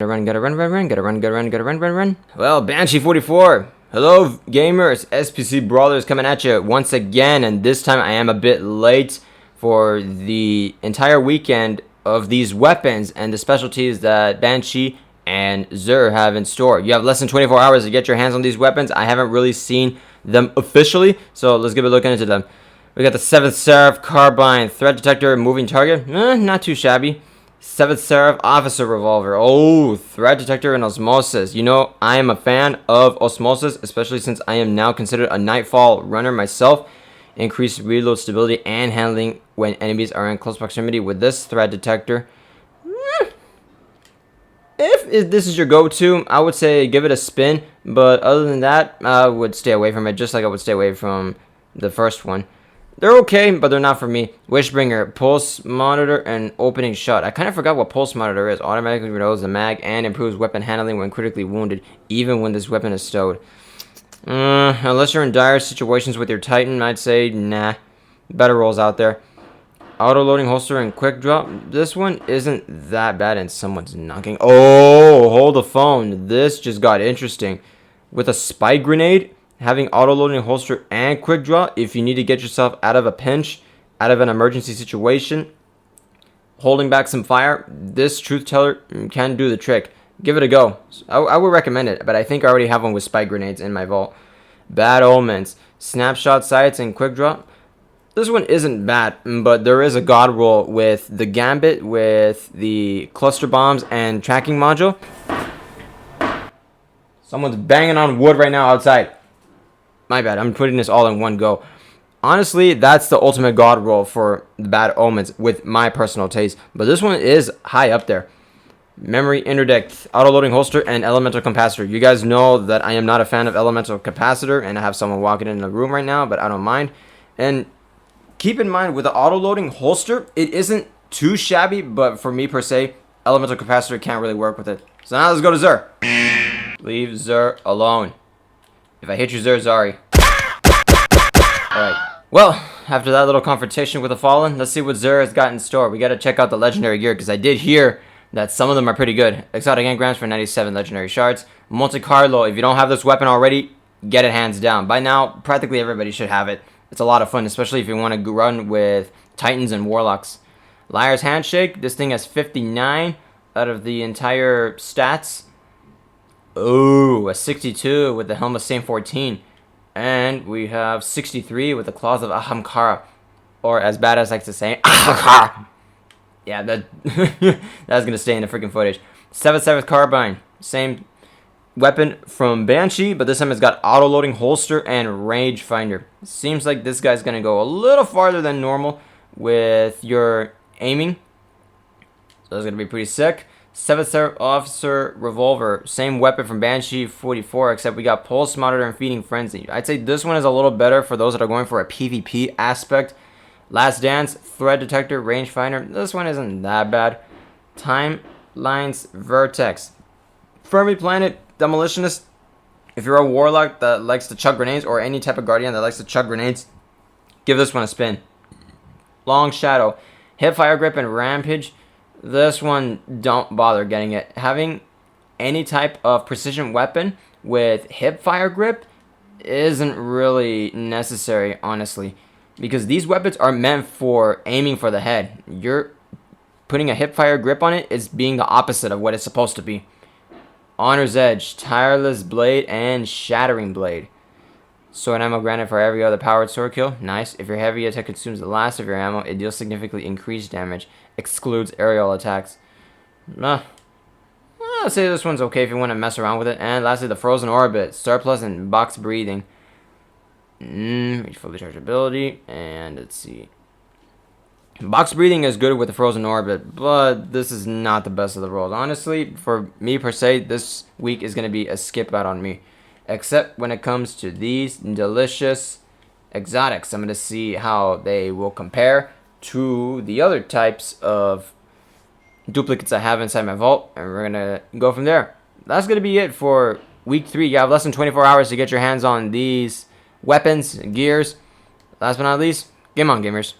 Gotta run. Well, Banshee44. Hello, gamers. SPC Brawlers coming at you once again, and this time I am a bit late for the entire weekend of these weapons and the specialties that Banshee and Zer have in store. You have less than 24 hours to get your hands on these weapons. I haven't really seen them officially, so let's give a look into them. We got the 7th SERAPH Carbine Threat Detector Moving Target. Not too shabby. 7th SERAPH Officer Revolver. Oh, Threat Detector and Osmosis. You know, I am a fan of Osmosis, especially since I am now considered a Nightfall runner myself. Increased reload stability and handling when enemies are in close proximity with this Threat Detector. If this is your go-to, I would say give it a spin. But other than that, I would stay away from it, just like I would stay away from the first one. They're okay, but they're not for me. WISHRRINGER, Pulse Monitor, and Opening Shot. I kind of forgot what Pulse Monitor is. Automatically reloads the mag and improves weapon handling when critically wounded, even when this weapon is stowed. Unless you're in dire situations with your Titan, I'd say nah. Better rolls out there. Auto-loading holster and quick drop. This one isn't that bad, and someone's knocking. Oh, hold the phone. This just got interesting. With a spike grenade, having auto-loading holster and quick draw, if you need to get yourself out of a pinch, out of an emergency situation, holding back some fire, this truth teller can do the trick. Give it a go. I would recommend it, but I think I already have one with spike grenades in my vault. Bad Omens, snapshot sights and quick draw. This one isn't bad, but there is a god roll with the gambit, with the cluster bombs and tracking module. Someone's banging on wood right now outside. My bad, I'm putting this all in one go. Honestly, that's the ultimate god roll for the Bad Omens with my personal taste. But this one is high up there. Memory interdict, auto-loading holster, and elemental capacitor. You guys know that I am not a fan of elemental capacitor, and I have someone walking in the room right now, but I don't mind. And keep in mind, with the auto-loading holster, it isn't too shabby, but for me per se, elemental capacitor can't really work with it. So now let's go to Zer. Leave Zer alone. If I hit you, Zer, sorry. Alright. Well, after that little confrontation with the Fallen, let's see what Zer has got in store. We gotta check out the legendary gear, because I did hear that some of them are pretty good. Exotic engrams for 97 legendary shards. Monte Carlo, if you don't have this weapon already, get it hands down. By now, practically everybody should have it. It's a lot of fun, especially if you want to run with Titans and Warlocks. Liar's Handshake, this thing has 59 out of the entire stats. Ooh, a 62 with the Helm of Saint 14. And we have 63 with the Claws of Ahamkara. Or as bad as I like to say, Ahamkara. Yeah, that's going to stay in the freaking footage. 7th SERAPH Carbine. Same weapon from Banshee, but this time it's got auto-loading holster and range finder. Seems like this guy's going to go a little farther than normal with your aiming. So that's going to be pretty sick. 7th SERAPH Officer Revolver. Same weapon from Banshee 44, except we got Pulse Monitor and Feeding Frenzy. I'd say this one is a little better for those that are going for a PvP aspect. Last Dance, Threat Detector, Rangefinder. This one isn't that bad. Timelines Vertex. Fermi Planet, Demolitionist. If you're a Warlock that likes to chuck grenades, or any type of Guardian that likes to chuck grenades, give this one a spin. Long Shadow, Hipfire Grip, and Rampage. This one, don't bother getting it. Having any type of precision weapon with Hipfire Grip isn't really necessary, honestly. Because these weapons are meant for aiming for the head. You're putting a hipfire grip on it is being the opposite of what it's supposed to be. Honor's Edge, Tireless Blade, and Shattering Blade. Sword ammo granted for every other powered sword kill. Nice. If your heavy attack consumes the last of your ammo, it deals significantly increased damage. Excludes aerial attacks. I'll say this one's okay if you want to mess around with it. And lastly, the Frozen Orbit, Surplus, and Box Breathing. Reach fully chargeability, and let's see. Box Breathing is good with the Frozen Orbit, but this is not the best of the rolls. Honestly, for me per se, this week is going to be a skip out on me. Except when it comes to these delicious exotics. I'm going to see how they will compare to the other types of duplicates I have inside my vault, and we're going to go from there. That's going to be it for week 3. You have less than 24 hours to get your hands on these weapons and gears. Last but not least, game on, gamers.